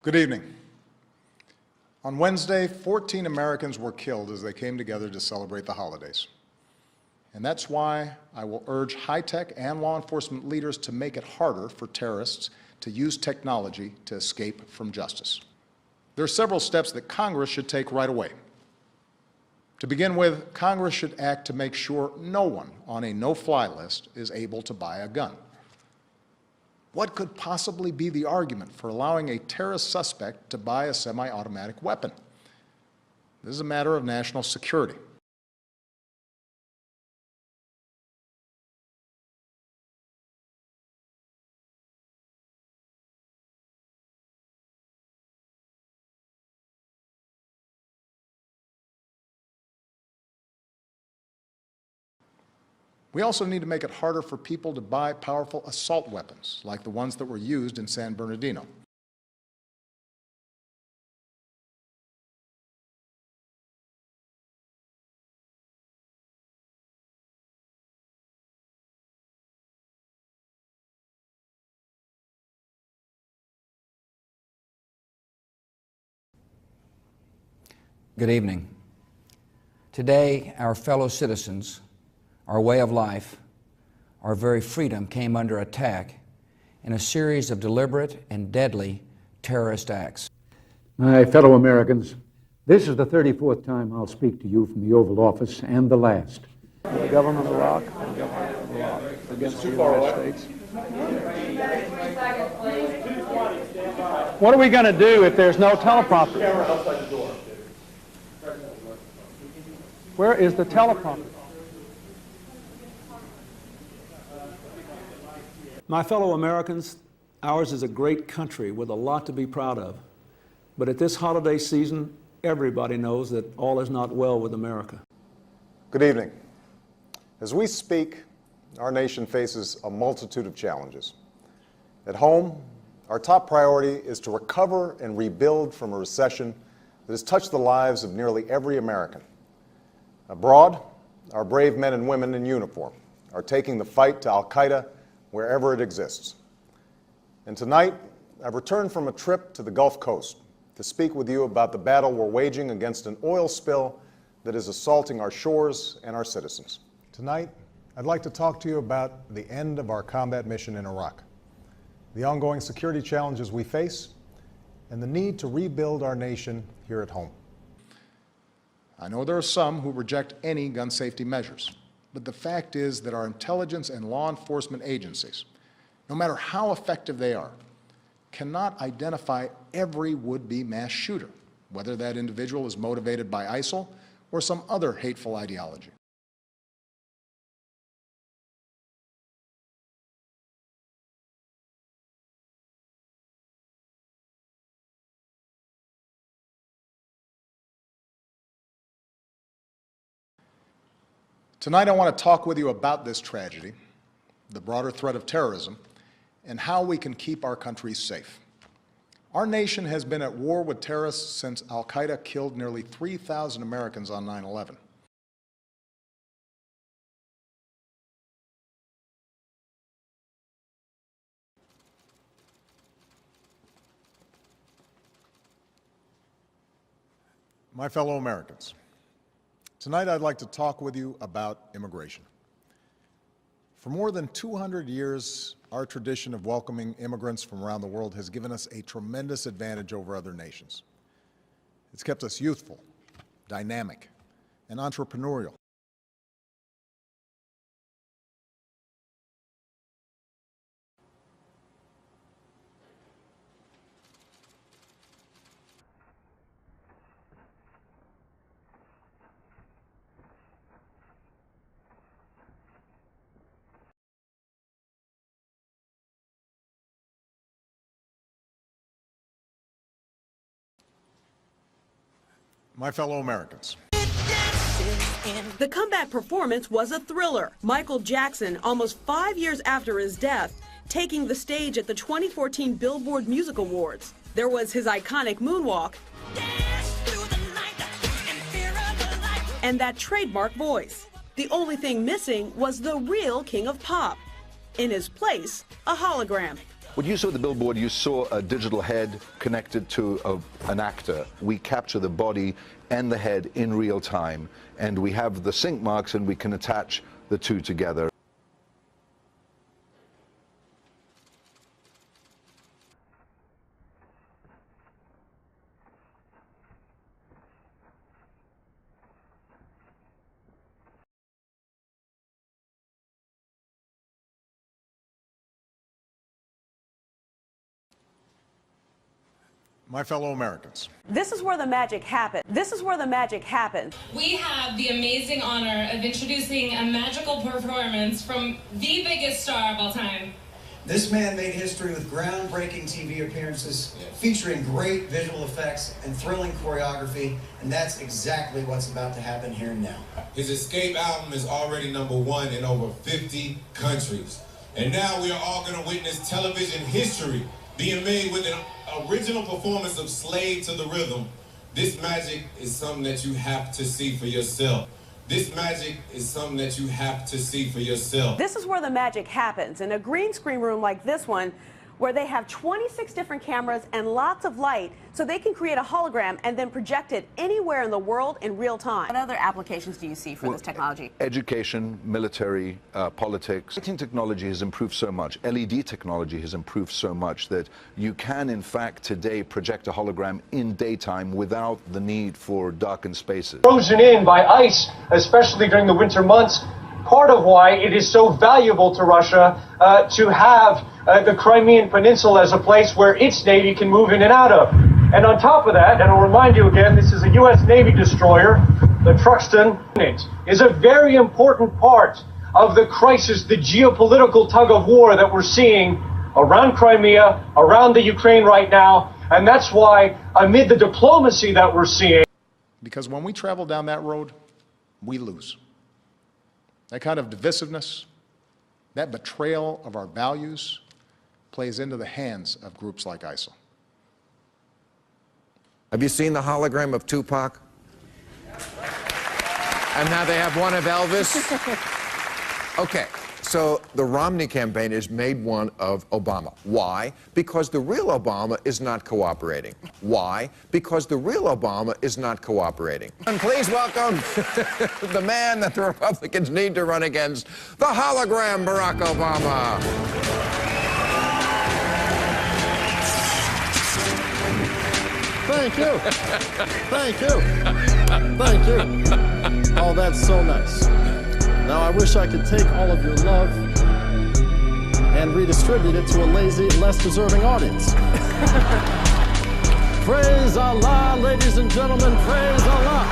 Good evening. On Wednesday, 14 Americans were killed as they came together to celebrate the holidays. And that's why I will urge high-tech and law enforcement leaders to make it harder for terrorists to use technology to escape from justice. There are several steps that Congress should take right away. To begin with, Congress should act to make sure no one on a no-fly list is able to buy a gun. What could possibly be the argument for allowing a terrorist suspect to buy a semi-automatic weapon? This is a matter of national security. We also need to make it harder for people to buy powerful assault weapons, like the ones that were used in San Bernardino. Good evening. Today, our fellow citizens, our way of life, our very freedom came under attack in a series of deliberate and deadly terrorist acts. My fellow Americans, this is the 34th time I'll speak to you from the Oval Office, and the last. The government of Iraq against the United States. What are we going to do if there's no teleprompter? Where is the teleprompter? My fellow Americans, ours is a great country with a lot to be proud of. But at this holiday season, everybody knows that all is not well with America. Good evening. As we speak, our nation faces a multitude of challenges. At home, our top priority is to recover and rebuild from a recession that has touched the lives of nearly every American. Abroad, our brave men and women in uniform are taking the fight to Al-Qaeda wherever it exists. And tonight, I've returned from a trip to the Gulf Coast to speak with you about the battle we're waging against an oil spill that is assaulting our shores and our citizens. Tonight, I'd like to talk to you about the end of our combat mission in Iraq, the ongoing security challenges we face, and the need to rebuild our nation here at home. I know there are some who reject any gun safety measures, but the fact is that our intelligence and law enforcement agencies, no matter how effective they are, cannot identify every would-be mass shooter, whether that individual is motivated by ISIL or some other hateful ideology. Tonight, I want to talk with you about this tragedy, the broader threat of terrorism, and how we can keep our country safe. Our nation has been at war with terrorists since Al-Qaeda killed nearly 3,000 Americans on 9/11. My fellow Americans, tonight I'd like to talk with you about immigration. For more than 200 years, our tradition of welcoming immigrants from around the world has given us a tremendous advantage over other nations. It's kept us youthful, dynamic, and entrepreneurial. My fellow Americans, the comeback performance was a thriller. Michael Jackson, almost 5 years after his death, taking the stage at the 2014 Billboard Music Awards. There was his iconic moonwalk and that trademark voice. The only thing missing was the real king of pop. In his place, a hologram. What you saw at the billboard, you saw a digital head connected to an actor. We capture the body and the head in real time, and we have the sync marks, and we can attach the two together. My fellow Americans, This is where the magic happened. This is where the magic happened. We have the amazing honor of introducing a magical performance from the biggest star of all time. This man made history with groundbreaking TV appearances, featuring great visual effects and thrilling choreography, and that's exactly what's about to happen here and now. His Escape album is already #1 in over 50 countries. And now we are all going to witness television history being made with an original performance of Slave to the Rhythm. This magic is something that you have to see for yourself. This magic is something that you have to see for yourself. This is where the magic happens. In a green screen room like this one, where they have 26 different cameras and lots of light, so they can create a hologram and then project it anywhere in the world in real time. What other applications do you see for this technology? Education, military, politics. Lighting technology has improved so much. LED technology has improved so much that you can, in fact, today project a hologram in daytime without the need for darkened spaces. Frozen in by ice, especially during the winter months. Part of why it is so valuable to Russia to have the Crimean Peninsula as a place where its Navy can move in and out of. And on top of that, and I'll remind you again, this is a U.S. Navy destroyer, the Truxtun. It is a very important part of the crisis, the geopolitical tug of war that we're seeing around Crimea, around the Ukraine right now. And that's why, amid the diplomacy that we're seeing, because when we travel down that road, we lose. That kind of divisiveness, that betrayal of our values plays into the hands of groups like ISIL. Have you seen the hologram of Tupac? And now they have one of Elvis? Okay, so the Romney campaign has made one of Obama. Why? Because the real Obama is not cooperating. Why? Because the real Obama is not cooperating. And please welcome the man that the Republicans need to run against, the hologram Barack Obama. Thank you. Thank you. Thank you. Oh, that's so nice. Now, I wish I could take all of your love and redistribute it to a lazy, less deserving audience. Praise Allah, ladies and gentlemen, praise Allah.